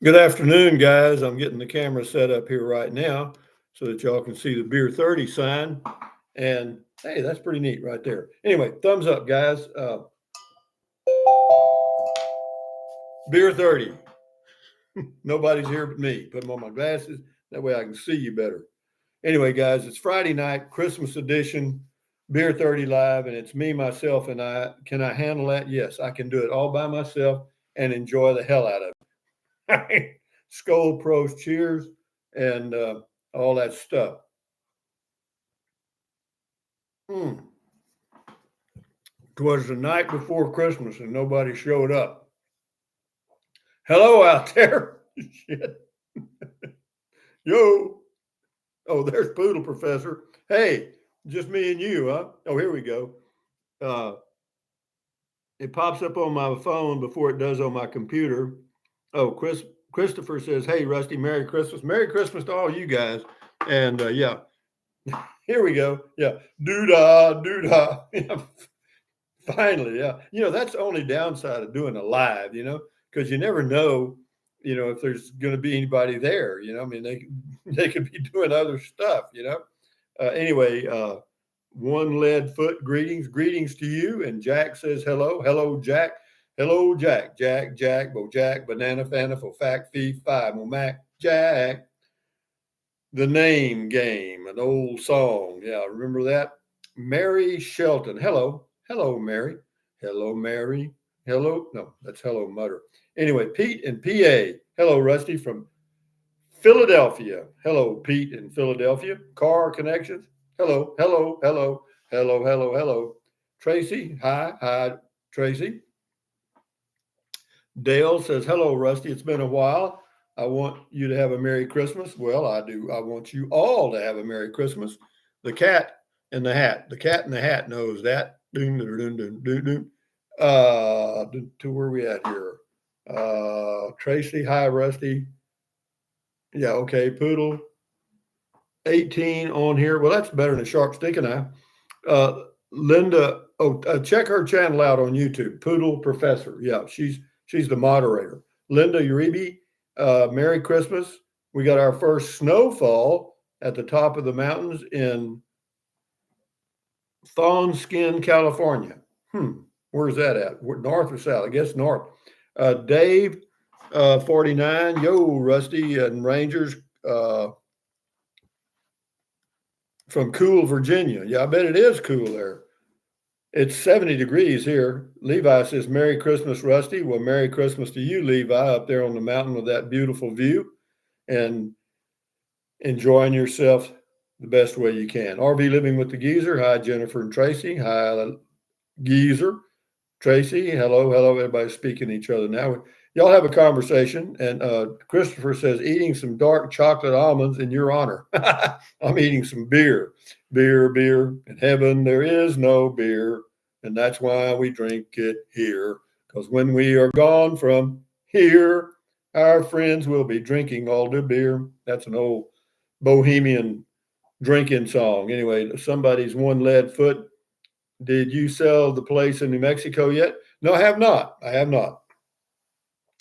Good afternoon, guys. I'm getting the camera set up here right now so that y'all can see the Beer 30 sign. And hey, that's pretty neat right there. Anyway, thumbs up, guys. Beer 30. Nobody's here but me. Put them on my glasses. That way I can see you better. Anyway, guys, it's Friday night, Christmas edition, Beer 30 Live, and it's me, myself, and I. Can I handle that? Yes, I can do it all by myself and enjoy the hell out of it. Skull pros, cheers, and all that stuff. Hmm. 'Twas the night before Christmas and nobody showed up. Hello out there. Shit. Yo. Oh, there's Poodle Professor. Hey, just me and you, huh? Oh, here we go. Uh, it pops up on my phone before it does on my computer. Oh, Christopher says, "Hey, Rusty, Merry Christmas. Merry Christmas to all you guys." And yeah, here we go. Yeah, doo dah, doo dah. Finally, yeah. That's the only downside of doing a live, because you never know, if there's going to be anybody there, I mean, they could be doing other stuff. Anyway, one lead foot greetings to you. And Jack says hello. Hello, Jack. Hello, Jack. Jack, Bo Jack, Banana, Fana, for Fact, Fee, Five, Mo Mac, Jack. The Name Game, an old song. Yeah, remember that? Mary Shelton. Hello. Hello, Mary. Hello, Mary. Hello. No, that's Hello, Mutter. Anyway, Pete and PA. Hello, Rusty from Philadelphia. Hello, Pete in Philadelphia. Car Connections. Hello, hello, hello, hello, hello, hello. Tracy. Hi, Tracy. Dale says, hello, Rusty. It's been a while. I want you to have a Merry Christmas. Well, I do. I want you all to have a Merry Christmas. The cat in the hat. The cat in the hat knows that. Doom, doom, doom, doom, doom, doom. To where we at here? Tracy, hi, Rusty. Yeah, okay. Poodle, 18 on here. Well, that's better than a sharp stick and eye. Linda, check her channel out on YouTube. Poodle Professor. Yeah, she's the moderator. Linda Uribe, Merry Christmas. We got our first snowfall at the top of the mountains in Fawn Skin, California. Where's that at? North or south? I guess north. Dave, 49. Yo, Rusty and Rangers from Cool, Virginia. Yeah, I bet it is cool there. It's 70 degrees here. Levi says, Merry Christmas, Rusty. Well, Merry Christmas to you, Levi, up there on the mountain with that beautiful view and enjoying yourself the best way you can. RV Living with the Geezer. Hi, Jennifer and Tracy. Hi, Geezer. Tracy. Hello, hello. Everybody's speaking to each other now. Y'all have a conversation. And Christopher says, eating some dark chocolate almonds in your honor. I'm eating some beer. Beer. In heaven, there is no beer. And that's why we drink it here. Because when we are gone from here, our friends will be drinking all their beer. That's an old bohemian drinking song. Anyway, somebody's one lead foot. Did you sell the place in New Mexico yet? No, I have not.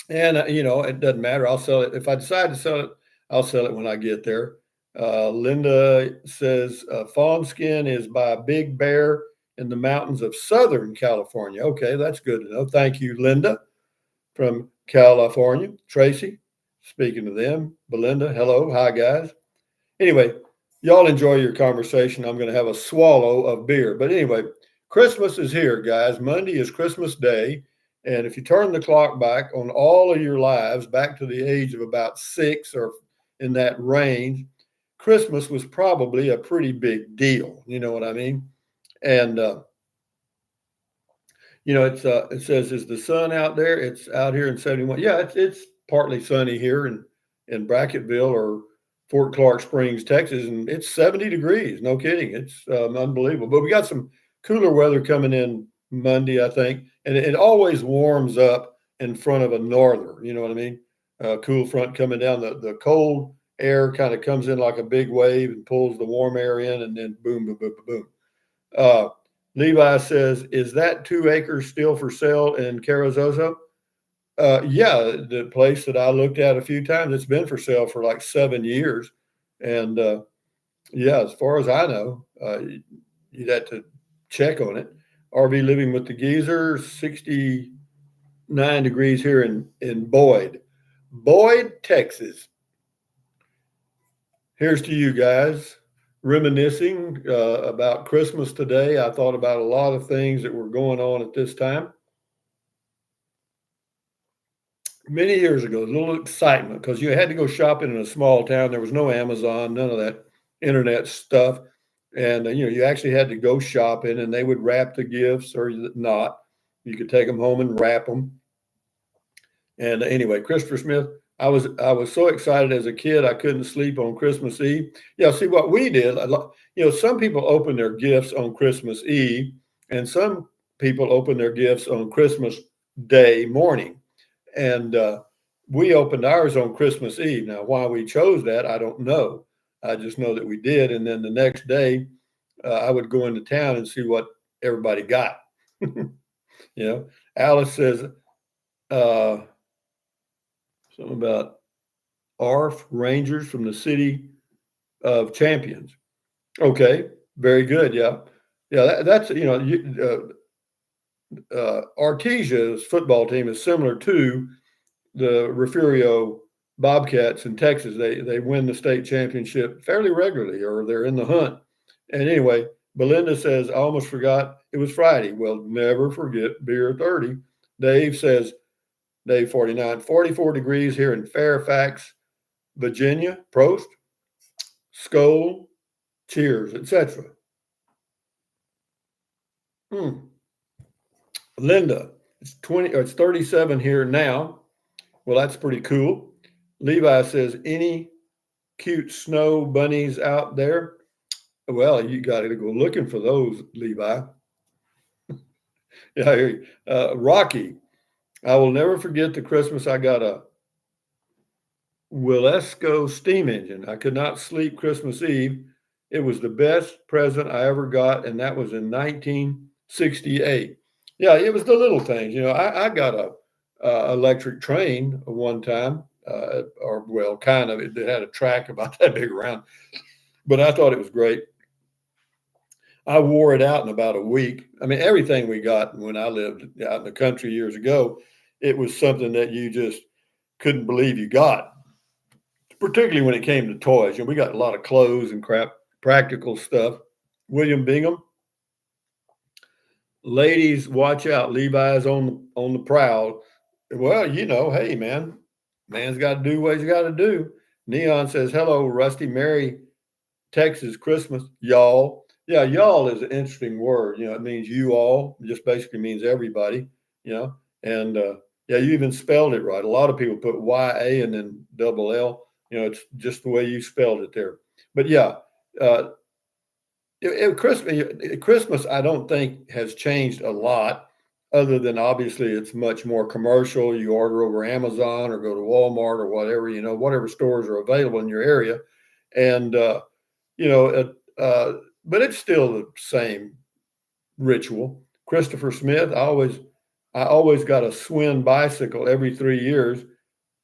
And, it doesn't matter. I'll sell it. If I decide to sell it, I'll sell it when I get there. Linda says fawn skin is by Big Bear in the mountains of Southern California. Okay, that's good to know. Thank you, Linda from California. Tracy, speaking to them. Belinda, hello. Hi, guys. Anyway, y'all enjoy your conversation. I'm going to have a swallow of beer. But anyway, Christmas is here, guys. Monday is Christmas Day. And if you turn the clock back on all of your lives, back to the age of about 6 or in that range, Christmas was probably a pretty big deal. You know what I mean? And, it says, is the sun out there? It's out here in 71. Yeah, it's partly sunny here in Brackettville or Fort Clark Springs, Texas, and it's 70 degrees. No kidding. It's unbelievable. But we got some cooler weather coming in Monday, I think, and it always warms up in front of a norther. You know what I mean? Cool front coming down. The cold air kind of comes in like a big wave and pulls the warm air in, and then boom, boom, boom, boom, boom. Levi says, is that 2 acres still for sale in Carrizozo? Yeah, the place that I looked at a few times, it's been for sale for like 7 years, and yeah, as far as I know, you'd have to check on it. RV living with the geezer, 69 degrees here in Boyd, Texas. Here's to you guys. Reminiscing about Christmas today, I thought about a lot of things that were going on at this time. Many years ago, a little excitement because you had to go shopping in a small town. There was no Amazon, none of that internet stuff. And, you actually had to go shopping and they would wrap the gifts or not. You could take them home and wrap them. And anyway, Christopher Smith, I was so excited as a kid I couldn't sleep on Christmas Eve. Yeah, see what we did. Some people open their gifts on Christmas Eve, and some people open their gifts on Christmas Day morning. And we opened ours on Christmas Eve. Now, why we chose that, I don't know. I just know that we did. And then the next day, I would go into town and see what everybody got. you know, Alice says uh, something about ARF Rangers from the City of Champions. Okay, very good. Yeah, yeah. That's Artesia's football team is similar to the Refugio Bobcats in Texas. They win the state championship fairly regularly, or they're in the hunt. And anyway, Belinda says, I almost forgot it was Friday. Well, never forget beer 30. Dave says, Dave 49, 44 degrees here in Fairfax, Virginia. Prost, Skoll, cheers, etc. Hmm. Linda, it's 20 or it's 37 here now. Well, that's pretty cool. Levi says, any cute snow bunnies out there? Well, you got to go looking for those, Levi. Yeah, I hear you. Rocky, I will never forget the Christmas I got a Willesco steam engine. I could not sleep Christmas Eve. It was the best present I ever got, and that was in 1968. Yeah, it was the little things. I got a electric train one time, or well, kind of. It had a track about that big around, but I thought it was great. I wore it out in about a week. I mean, everything we got when I lived out in the country years ago, it was something that you just couldn't believe you got, particularly when it came to toys. We got a lot of clothes and crap, practical stuff. William Bingham, ladies, watch out. Levi's on the prowl. Well, hey man, man's got to do what he's got to do. Neon says, "Hello, Rusty. Merry Texas Christmas, y'all." Yeah, y'all is an interesting word. It means you all. It just basically means everybody. You know, and yeah, you even spelled it right. A lot of people put YA and then double L. It's just the way you spelled it there. But yeah, uh, Christmas, I don't think has changed a lot, other than obviously it's much more commercial. You order over Amazon or go to Walmart or whatever. Whatever stores are available in your area, and you know, but it's still the same ritual. Christopher Smith, I always got a Swin bicycle every 3 years,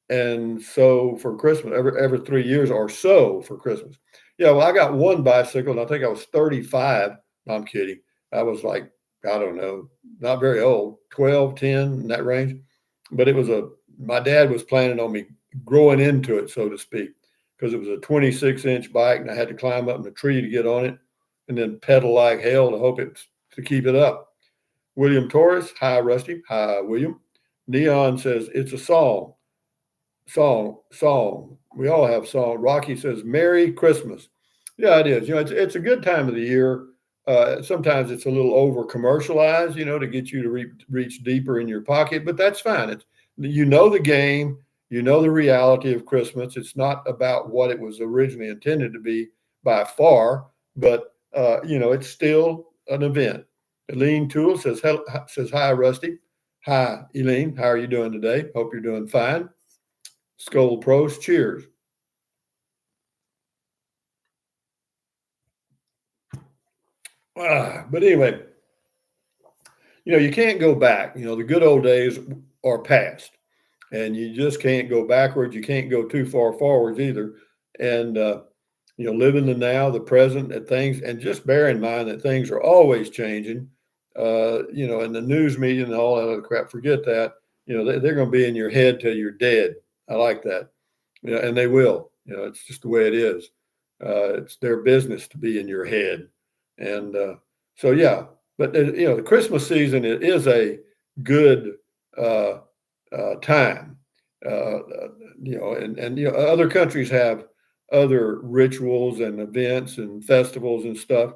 and so for Christmas, every 3 years or so for Christmas. Yeah, well, I got one bicycle, and I think I was 35. No, I'm kidding. I was like, I don't know, not very old, 12, 10 in that range. But my dad was planning on me growing into it, so to speak, because it was a 26-inch bike, and I had to climb up in a tree to get on it, and then pedal like hell to keep it up. William Torres, hi Rusty, hi William. Neon says it's a song. We all have song. Rocky says, "Merry Christmas." Yeah, it is. It's a good time of the year. Sometimes it's a little over commercialized, to get you to reach deeper in your pocket, but that's fine. The game, the reality of Christmas. It's not about what it was originally intended to be by far, but it's still an event. Eileen Toole says hi, Rusty. Hi, Eileen. How are you doing today? Hope you're doing fine. Skull Pros, cheers. But anyway, you can't go back. The good old days are past. and you just can't go backwards. You can't go too far forwards either. And live in the now, the present, and things, and just bear in mind that things are always changing. And the news media and all that other crap. Forget that. They're going to be in your head till you're dead. I like that. And they will. It's just the way it is. It's their business to be in your head, and so yeah. But the Christmas season is a good uh, time. Uh, and other countries have other rituals and events and festivals and stuff.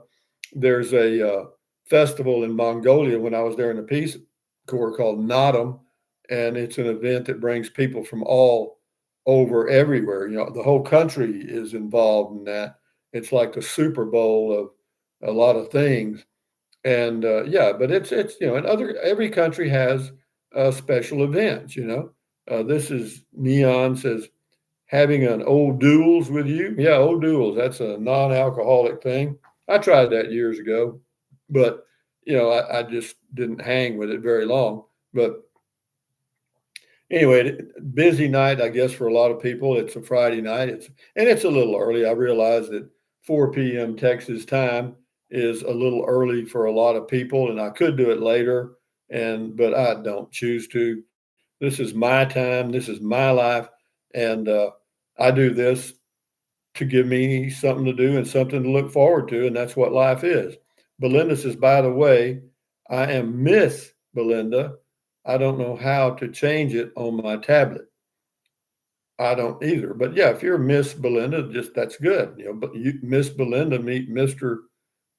There's a festival in Mongolia when I was there in the Peace Corps called Naadam, and it's an event that brings people from all over everywhere. The whole country is involved in that. It's like the Super Bowl of a lot of things, and yeah, but it's and every country has special events. This is Neon says having an old duels with you. Yeah, old duels. That's a non-alcoholic thing. I tried that years ago, but I just didn't hang with it very long. But anyway, busy night, I guess, for a lot of people. It's a Friday night. It's a little early. I realize that 4 p.m. Texas time is a little early for a lot of people, and I could do it later, but I don't choose to. This is my time. This is my life, and I do this to give me something to do and something to look forward to, and that's what life is. Belinda says, by the way, I am Miss Belinda. I don't know how to change it on my tablet. I don't either. But yeah, if you're Miss Belinda, just that's good. But Miss Belinda meet Mr.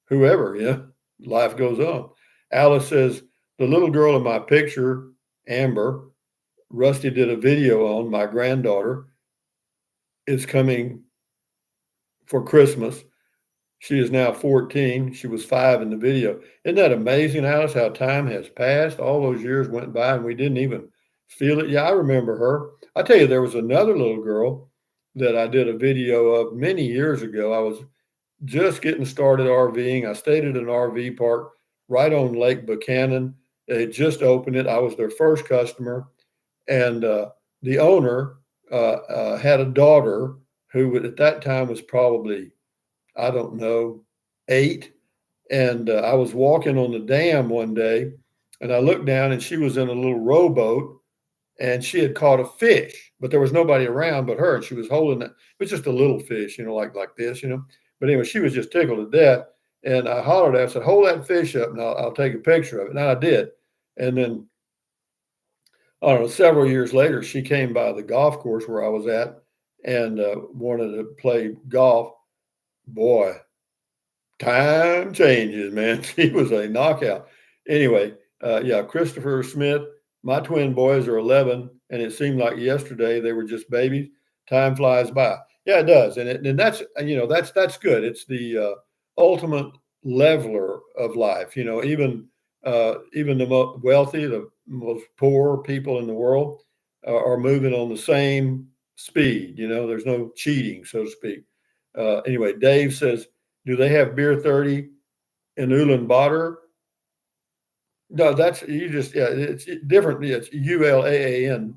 Whoever, life goes on. Alice says, the little girl in my picture, Amber, Rusty did a video on my granddaughter is coming for Christmas. She is now 14. She was 5 in the video. Isn't that amazing, Alice, how time has passed? All those years went by and we didn't even feel it. Yeah, I remember her. I tell you, there was another little girl that I did a video of many years ago. I was just getting started RVing. I stayed at an RV park right on Lake Buchanan. They had just opened it. I was their first customer. And the owner had a daughter who at that time was probably, I don't know, 8. And I was walking on the dam one day and I looked down and she was in a little rowboat and she had caught a fish, but there was nobody around but her. And she was holding it. It was just a little fish, like this. But anyway, she was just tickled to death. And I hollered at her, I said, hold that fish up and I'll take a picture of it. And I did. And then, I don't know, several years later, she came by the golf course where I was at and wanted to play golf. Boy, time changes, man. She was a knockout. Anyway, yeah, Christopher Smith, my twin boys are 11, and it seemed like yesterday they were just babies. Time flies by. Yeah, it does, and that's that's good. It's the ultimate leveler of life. Even the most wealthy, the most poor people in the world are moving on the same speed. There's no cheating, so to speak. Anyway, Dave says, do they have beer 30 in Ulaanbaatar? No, that's you just yeah, it's different. Yeah, it's ULAAN,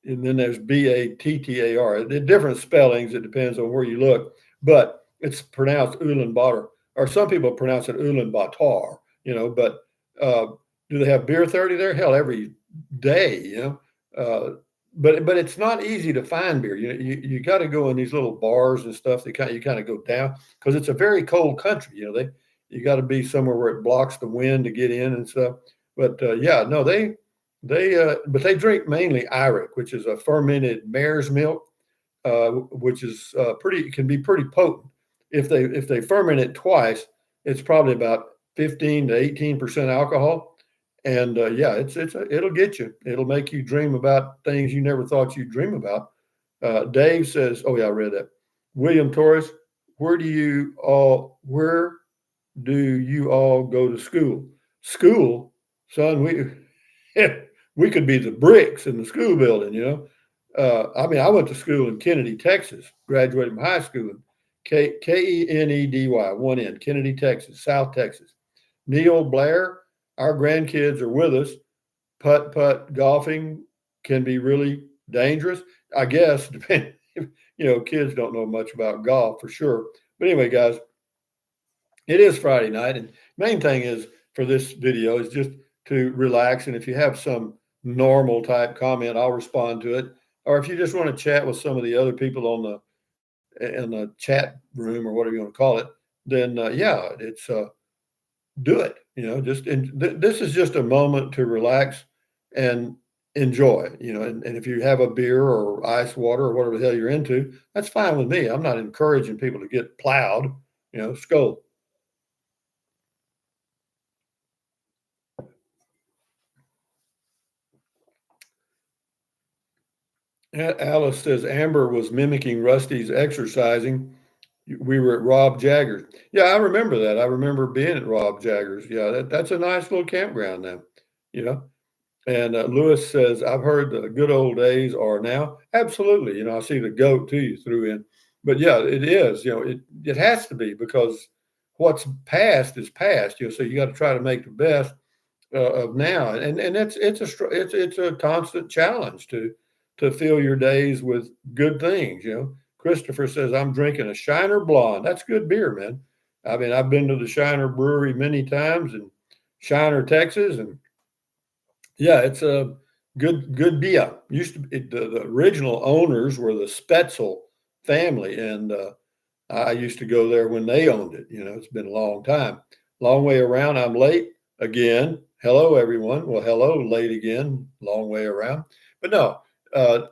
and then there's BATTAR. They're different spellings. It depends on where you look, but it's pronounced Ulaanbaatar, or some people pronounce it Ulaanbaatar. But uh, do they have beer 30 there? Hell, every day. But it's not easy to find beer. You got to go in these little bars and stuff. You kind of go down because it's a very cold country. You got to be somewhere where it blocks the wind to get in and stuff. But yeah, no, but they drink mainly Iric, which is a fermented mare's milk, which is can be pretty potent. If they ferment it twice, it's probably about 15 to 18% alcohol. And yeah, it'll get you. It'll make you dream about things you never thought you'd dream about. Dave says, "Oh yeah, I read that." William Torres, where do you all go to school? School, son, we could be the bricks in the school building. I mean, I went to school in Kennedy, Texas. Graduated from high school in Kenedy, one N, Kennedy, Texas, South Texas. Neil Blair, our grandkids are with us, putt golfing can be really dangerous. I guess, depending, kids don't know much about golf for sure. But anyway, guys, it is Friday night, and main thing is for this video is just to relax. And if you have some normal type comment, I'll respond to it. Or if you just want to chat with some of the other people on the chat room or whatever you want to call it, then yeah, it's do it. Just this is just a moment to relax and enjoy. And if you have a beer or ice water or whatever the hell you're into, that's fine with me. I'm not encouraging people to get plowed. Skull. Alice says Amber was mimicking Rusty's exercising. We were at Rob Jagger's. Yeah, I remember that. I remember being at Rob Jagger's. Yeah, that's a nice little campground now. You know. And Lewis says, I've heard the good old days are now. Absolutely. I see the goat too you threw in. But yeah, it is. It has to be because what's past is past. So you got to try to make the best of now, and it's a constant challenge to fill your days with good things. Christopher says I'm drinking a Shiner Blonde. That's good beer, man. I mean, I've been to the Shiner Brewery many times in Shiner, Texas, and yeah, it's a good beer. Used to be, the original owners were the Spetzel family, and I used to go there when they owned it. It's been a long time. Long way around. I'm late again. Hello, everyone. Well, hello, late again. Long way around. But no, uh,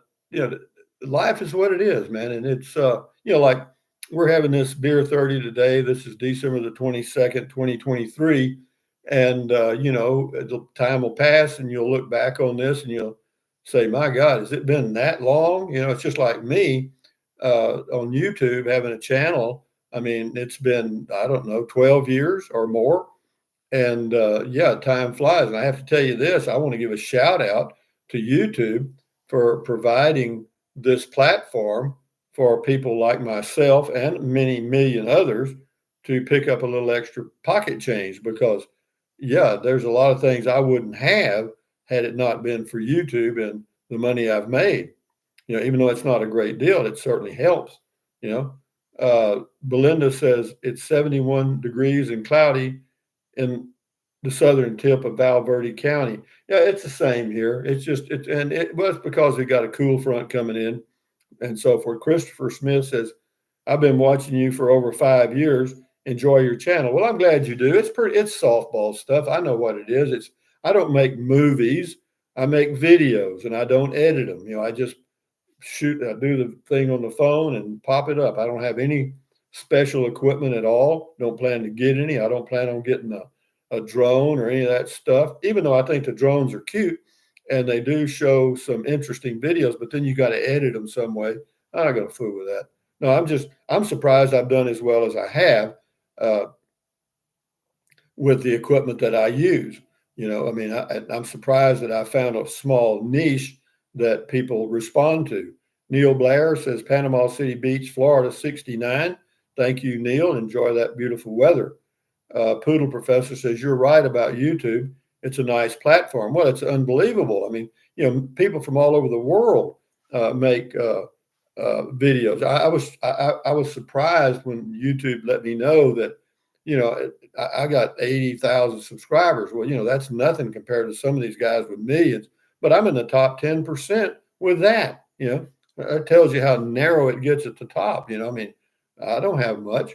life is what it is, man. And it's, like we're having this beer 30 today. This is December the 22nd, 2023. And, the time will pass and you'll look back on this and you'll say, my God, has it been that long? It's just like me on YouTube having a channel. I mean, it's been, I don't know, 12 years or more. And yeah, time flies. And I have to tell you this, I want to give a shout out to YouTube for providing this platform for people like myself and many million others to pick up a little extra pocket change because, yeah, there's a lot of things I wouldn't have had it not been for YouTube and the money I've made. Even though it's not a great deal, it certainly helps. Belinda says it's 71 degrees and cloudy in the southern tip of Val Verde County. Yeah, it's the same here. It's just and it was because we got a cool front coming in and so forth. Christopher Smith says, I've been watching you for over 5 years. Enjoy your channel. Well, I'm glad you do. It's softball stuff. I know what it is. I don't make movies. I make videos and I don't edit them. I just I do the thing on the phone and pop it up. I don't have any special equipment at all. Don't plan to get any. I don't plan on getting a drone or any of that stuff, even though I think the drones are cute and they do show some interesting videos, but then you got to edit them some way. I'm not going to fool with that. No, I'm surprised I've done as well as I have uh, with the equipment that I use. I mean, I'm surprised that I found a small niche that people respond to. Neil Blair says Panama City Beach, Florida, 69. Thank you, Neil. Enjoy that beautiful weather. Poodle Professor says you're right about YouTube. It's a nice platform. Well, it's unbelievable. I mean, people from all over the world make videos. I was surprised when YouTube let me know that I got 80,000 subscribers. Well, that's nothing compared to some of these guys with millions. But I'm in the top 10% with that. That tells you how narrow it gets at the top. I mean, I don't have much,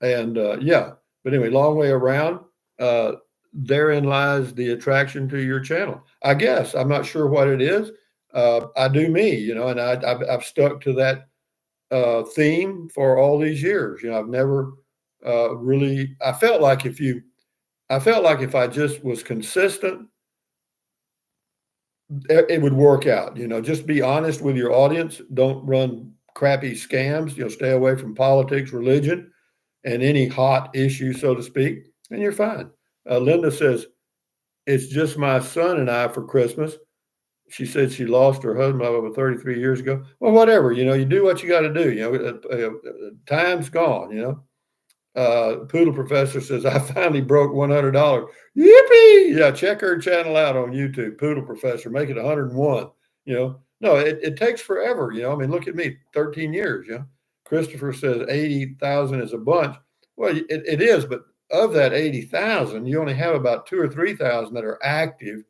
and yeah. But anyway, long way around. Therein lies the attraction to your channel. I guess I'm not sure what it is. I do me, and I've stuck to that theme for all these years. I've never really. I felt like if I just was consistent, it would work out. Just be honest with your audience. Don't run crappy scams. Stay away from politics, religion, and any hot issue, so to speak, and you're fine. Linda says it's just my son and I for Christmas. She said she lost her husband over 33 years ago. Well, whatever, you do what you got to do. Time's gone. Poodle Professor says I finally broke $100. Yippee! Yeah, check her channel out on YouTube. Poodle Professor, make it 101. No, it takes forever. I mean, look at me, 13 years. Christopher says 80,000 is a bunch. Well, it is, but of that 80,000, you only have about 2 or 3,000 that are active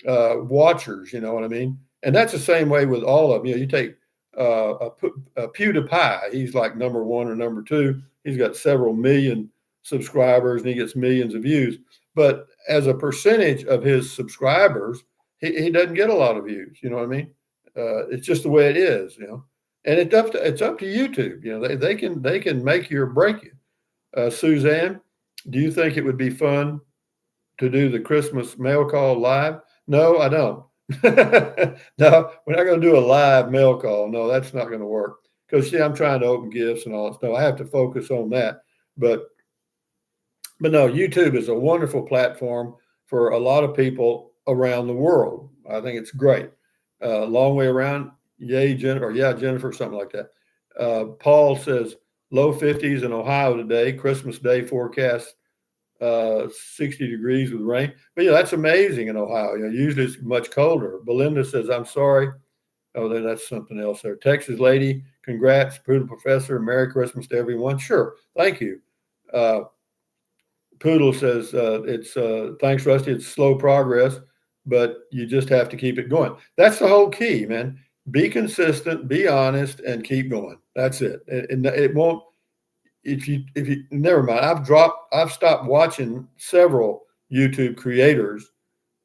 watchers. You know what I mean? And that's the same way with all of them. You take a PewDiePie. He's like number one or number two. He's got several million subscribers and he gets millions of views. But as a percentage of his subscribers, he doesn't get a lot of views. You know what I mean? It's just the way it is. And it's up to YouTube. They can make you or break you. Suzanne, do you think it would be fun to do the Christmas mail call live? No, I don't. No, we're not going to do a live mail call. No, that's not going to work. Because I'm trying to open gifts and all that stuff. I have to focus on that. But no, YouTube is a wonderful platform for a lot of people around the world. I think it's great. Long way around. Yay, Jennifer. Yeah, Jennifer, something like that. Paul says low 50s in Ohio today. Christmas Day forecast 60 degrees with rain. But that's amazing in Ohio. Usually it's much colder. Belinda says, I'm sorry. Oh, that's something else there. Texas lady, congrats, Poodle Professor. Merry Christmas to everyone. Sure. Thank you. Poodle says, it's thanks, Rusty. It's slow progress, but you just have to keep it going. That's the whole key, man. Be consistent, be honest, and keep going. That's it. And it won't, if you never mind. I've stopped watching several YouTube creators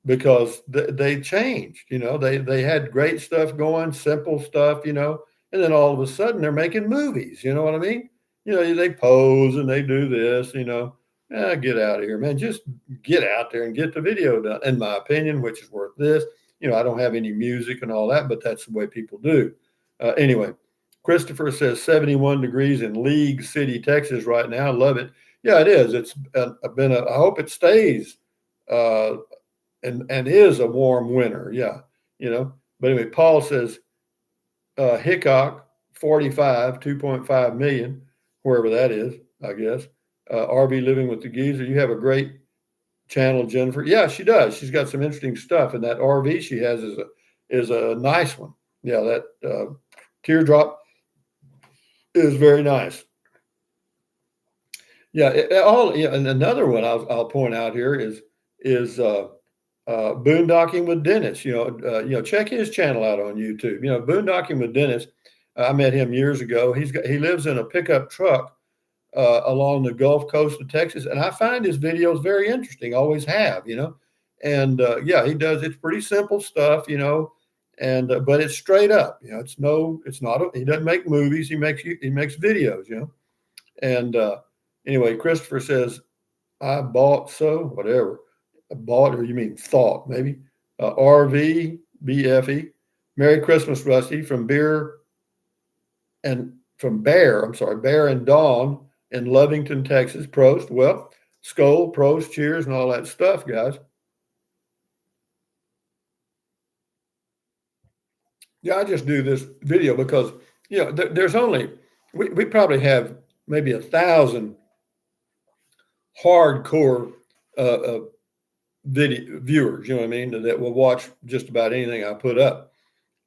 because they changed. They had great stuff going, simple stuff, and then all of a sudden they're making movies. You know what I mean? They pose and they do this. Get out of here, man. Just get out there and get the video done. In my opinion, which is worth this. I don't have any music and all that, but that's the way people do. Anyway. Christopher says 71 degrees in League City, Texas right now. Love it. Yeah, it is. It's been I hope it stays and is a warm winter. Yeah, But anyway, Paul says Hickok 45, 2.5 million, wherever that is, I guess. RV living with the geezer. You have a great channel, Jennifer. Yeah, she does. She's got some interesting stuff, and that RV she has is a nice one. Yeah, that teardrop is very nice. Yeah, and another one I'll point out here is boondocking with Dennis. Check his channel out on YouTube. Boondocking with Dennis. I met him years ago. He lives in a pickup truck along the Gulf Coast of Texas, and I find his videos very interesting. Always have. And he does. It's pretty simple stuff. And but it's straight up. It's not. He doesn't make movies. He makes videos. And anyway, Christopher says, I bought whatever. I bought, or you mean thought, maybe. RV, BFE. Merry Christmas, Rusty, from Bear and Dawn in Lovington, Texas. Prost. Well, Skull, Prost, cheers, and all that stuff, guys. Yeah, I just do this video because, there's only, we probably have maybe 1,000 hardcore video viewers, you know what I mean, that will watch just about anything I put up.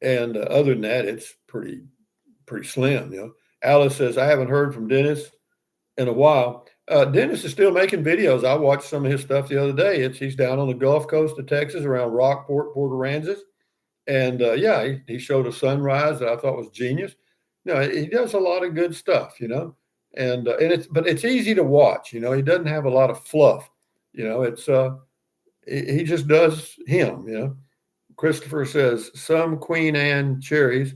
And other than that, it's pretty slim. Alice says, I haven't heard from Dennis in a while. Dennis is still making videos. I watched some of his stuff the other day. He's down on the Gulf Coast of Texas around Rockport, Port Aransas. And he showed a sunrise that I thought was genius. He does a lot of good stuff, and it's easy to watch. He doesn't have a lot of fluff. It's he just does him. Christopher says some Queen Anne cherries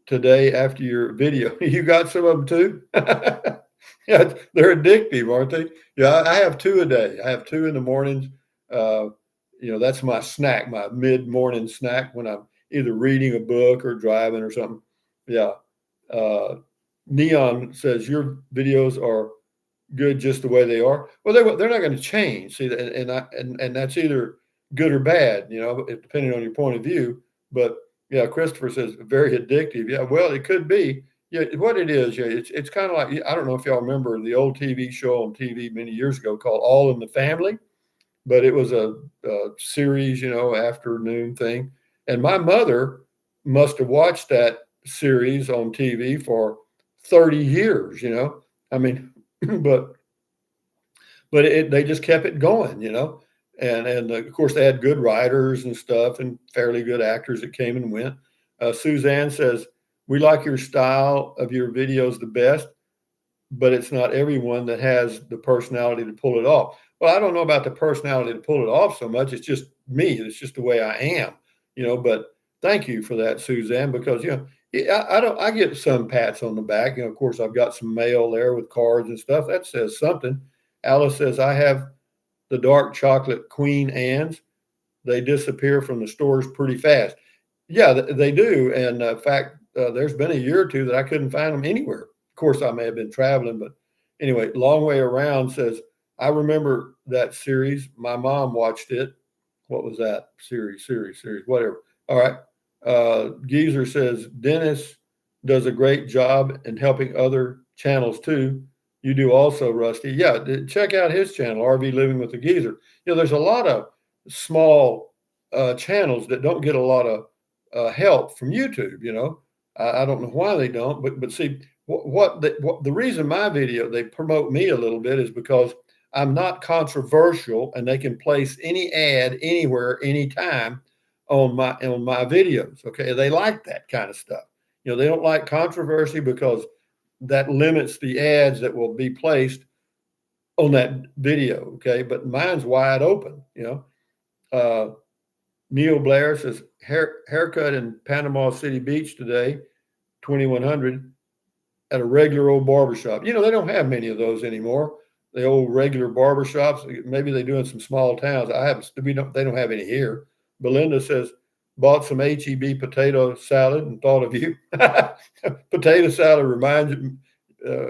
today after your video. You got some of them too? Yeah, they're addictive, aren't they? Yeah, I have 2 a day. I have 2 in the mornings. That's my snack, my mid-morning snack when I'm either reading a book or driving or something. Yeah. Neon says your videos are good just the way they are. Well, they're not going to change. See, and that's either good or bad, depending on your point of view. But yeah, Christopher says very addictive. Yeah, well, it could be. Yeah, what it is, it's kind of like, I don't know if y'all remember the old TV show on TV many years ago called All in the Family, but it was a series, afternoon thing. And my mother must have watched that series on TV for 30 years, you know. I mean, but they just kept it going, you know. And of course they had good writers and stuff and fairly good actors that came and went. Suzanne says, "We like your style of your videos the best, but it's not everyone that has the personality to pull it off." Well, I don't know about the personality to pull it off so much. It's just me. It's just the way I am, you know. But thank you for that, Suzanne, because you know I don't. I get some pats on the back. You know, of course, I've got some mail there with cards and stuff. That says something. Alice says I have the dark chocolate Queen Anne's. They disappear from the stores pretty fast. Yeah, they do. And in fact, there's been a year or two that I couldn't find them anywhere. Of course, I may have been traveling, but anyway, Long Way Around says, I remember that series. My mom watched it. What was that? Series, whatever. All right. Geezer says, Dennis does a great job in helping other channels too. You do also, Rusty. Yeah, check out his channel, RV Living with the Geezer. You know, there's a lot of small channels that don't get a lot of help from YouTube. You know, I don't know why they don't, but see, what the reason my video they promote me a little bit is because I'm not controversial, and they can place any ad anywhere, anytime on my videos. Okay, they like that kind of stuff. You know, they don't like controversy because that limits the ads that will be placed on that video. Okay, but mine's wide open. You know, Neil Blair says haircut in Panama City Beach today, 2100 at a regular old barbershop. You know, they don't have many of those anymore. The old regular barbershops, maybe they do in some small towns. They don't have any here. Belinda says, bought some HEB potato salad and thought of you. Potato salad reminds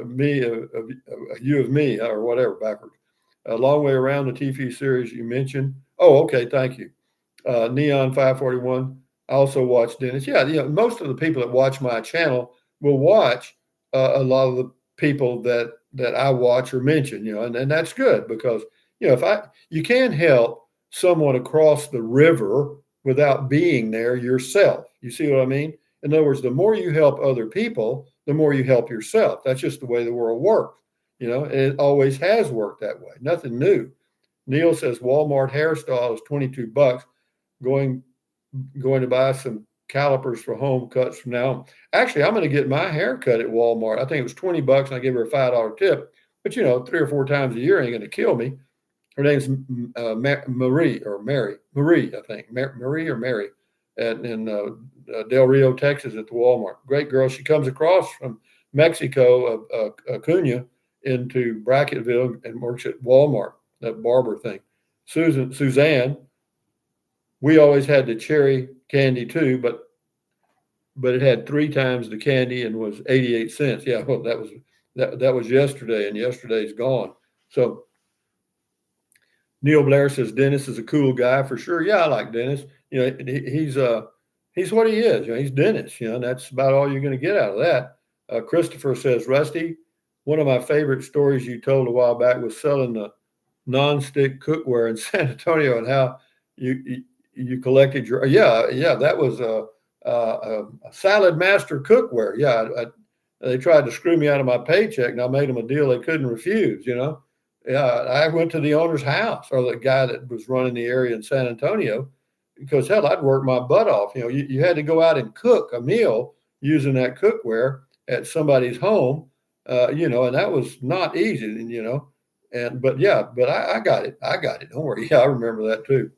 me of you of me, or whatever, backwards. A long way around the TV series you mentioned. Oh, okay, thank you. Neon 541. I also watch Dennis. Yeah, you know, most of the people that watch my channel will watch a lot of the people that I watch or mention, you know, and that's good because, you know, you can help someone across the river without being there yourself. You see what I mean? In other words, the more you help other people, the more you help yourself. That's just the way the world works, you know, and it always has worked that way. Nothing new. Neil says Walmart hairstyle is $22. Going going to buy some calipers for home cuts from now on. Actually, I'm going to get my hair cut at Walmart. I think it was $20, and I gave her a $5 tip. But you know, 3 or 4 times a year ain't going to kill me. Her name's Marie or Mary. Marie, I think. Marie or Mary, in Del Rio, Texas, at the Walmart. Great girl. She comes across from Mexico, Acuna, into Bracketville and works at Walmart. That barber thing. Suzanne. We always had the cherry candy too, but it had 3 times the candy and was 88 cents. Yeah, well, that was yesterday, and yesterday's gone. So Neil Blair says Dennis is a cool guy for sure. Yeah, I like Dennis. You know, he's what he is. You know, he's Dennis. You know, and that's about all you're going to get out of that. Christopher says, Rusty, one of my favorite stories you told a while back was selling the nonstick cookware in San Antonio and how you collected your that was a salad master cookware. They tried to screw me out of my paycheck, and I made them a deal they couldn't refuse. You know, yeah, I went to the owner's house, or the guy that was running the area in San Antonio, because hell, I'd work my butt off. You know, you had to go out and cook a meal using that cookware at somebody's home. You know, and that was not easy. And you know, but I got it. I got it. Don't worry. Yeah, I remember that too.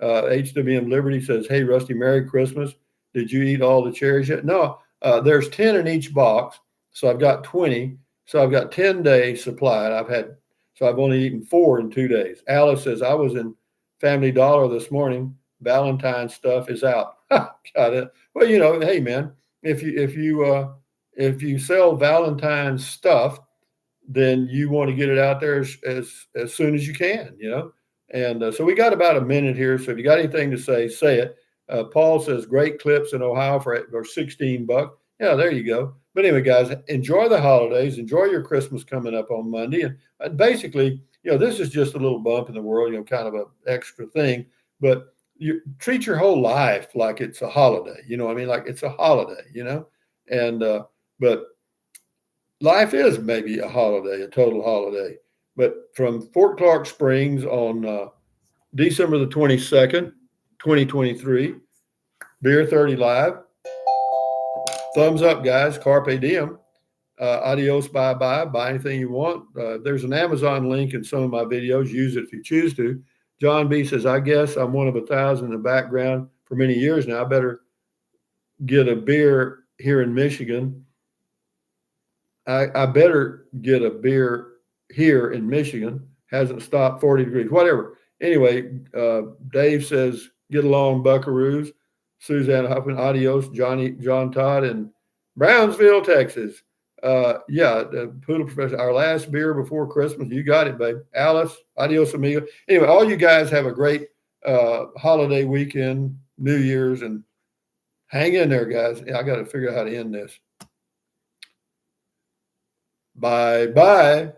HWM Liberty says, hey, Rusty, Merry Christmas. Did you eat all the cherries yet? No, there's 10 in each box. So I've got 20. So I've got 10 days supply. So I've only eaten 4 in 2 days. Alice says, I was in Family Dollar this morning. Valentine's stuff is out. Got it. Well, you know, hey man, if you sell Valentine's stuff, then you want to get it out there as soon as you can, you know. And so we got about a minute here. So if you got anything to say it. Paul says great clips in Ohio for $16. Yeah, there you go. But anyway, guys, enjoy the holidays. Enjoy your Christmas coming up on Monday. And basically, you know, this is just a little bump in the world, you know, kind of an extra thing. But you treat your whole life like it's a holiday. You know what I mean? Like it's a holiday, and but life is maybe a holiday, a total holiday. But from Fort Clark Springs on December the 22nd, 2023, Beer 30 Live. Thumbs up, guys. Carpe diem. Adios, bye bye. Buy anything you want. There's an Amazon link in some of my videos. Use it if you choose to. John B says, I guess I'm one of 1,000 in the background for many years now. I better get a beer here in Michigan. I better get a beer here in Michigan. Hasn't stopped 40 degrees, whatever. Anyway, Dave says, get along, buckaroos. Suzanne Huffman, adios. John Todd in Brownsville, Texas. Yeah, the Poodle Professor, our last beer before Christmas. You got it, babe. Alice, adios, amigo. Anyway, all you guys have a great holiday weekend, New Year's, and hang in there, guys. I got to figure out how to end this. Bye bye.